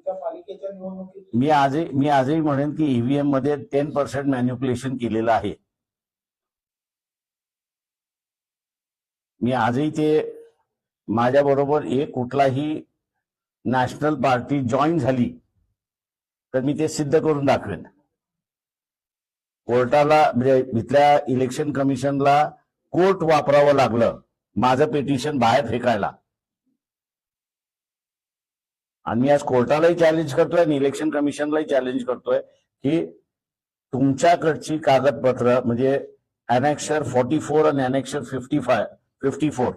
तुमच्या पालिकेच्या निवडणुकीत मी आजही म्हणेन की ईव्हीएम मध्ये 10% मॅन्युप्युलेशन केलेलं आहे. मी आजही ते माझ्या बरोबर एक कुठलाही नॅशनल पार्टी जॉईन झाली तर मी ते सिद्ध करून दाखवेन. कोर्टाला म्हणजे इथल्या इलेक्शन कमिशनला कोर्ट वापरावं लागलं माझं पिटिशन बाहेर फेकायला. आणि मी आज कोर्टालाही चॅलेंज करतोय आणि इलेक्शन कमिशनलाही चॅलेंज करतोय की तुमच्याकडची कागदपत्र म्हणजे अनेक्शर 44 आणि अनेक्शर 54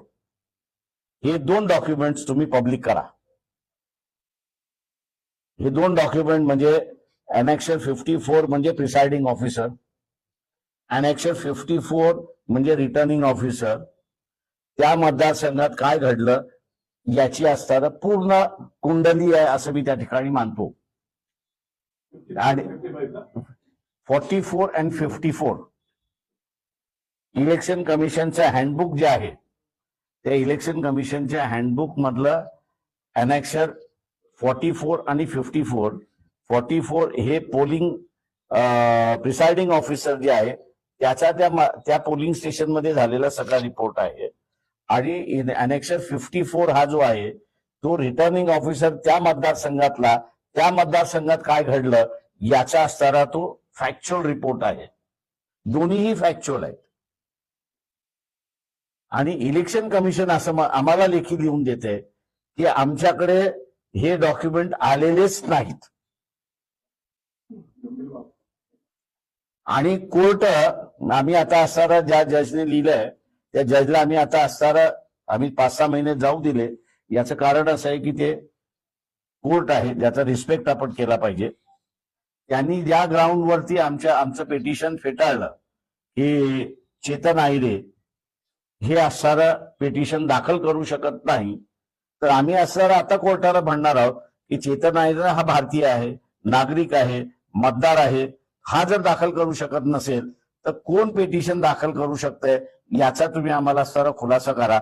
हे 2 डॉक्युमेंट्स तुम्ही पब्लिक करा. हे 2 डॉक्युमेंट म्हणजे अनेक्शर 54 म्हणजे प्रिसाइडिंग ऑफिसर, अनेक्शर 54 म्हणजे रिटर्निंग ऑफिसर. त्या मतदारसंघात काय घडलं याची असताना पूर्ण कुंडली आहे असं मी त्या ठिकाणी मानतो. आणि 44 आणि 54 इलेक्शन कमिशनचं हँडबुक जे आहे त्या इलेक्शन कमिशनच्या हँडबुक मधलं अनेक्शर 44 आणि 54 हे पोलिंग प्रिसाइडिंग ऑफिसर जे आहे त्याचा त्या पोलिंग स्टेशन मध्ये झालेला सगळा रिपोर्ट आहे. आणि अनेक्शर 54 हा जो आहे तो रिटर्निंग ऑफिसर त्या मतदारसंघात काय घडलं याचा असणारा तो फॅक्च्युअल रिपोर्ट आहे. दोन्हीही फॅक्च्युअल आहेत. आणि इलेक्शन कमिशन असं आम्हाला लेखी लिहून देते की आमच्याकडे हे डॉक्युमेंट आलेलेच नाहीत. आणि कोर्ट आम्ही आता असणारा ज्या जजने लिहिलंय त्या जजला आम्ही 5-6 महिने जाऊ दिले. याचं कारण असं आहे की ते कोर्ट आहे ज्याचा रिस्पेक्ट आपण केला पाहिजे. त्यांनी ज्या ग्राउंडवरती आमचं पिटिशन फेटाळलं की चेतन आहिरे हे असणारं पिटिशन दाखल करू शकत नाही, तर आम्ही असणारा आता कोर्टाला म्हणणार आहोत की चेतन आहिरे हा भारतीय आहे, नागरिक आहे, मतदार आहे. हा जर दाखल करू शकत नसेल तर कोण पिटिशन दाखल करू शकतंय याचा तुम्ही आम्हाला असणारा खुलासा करा.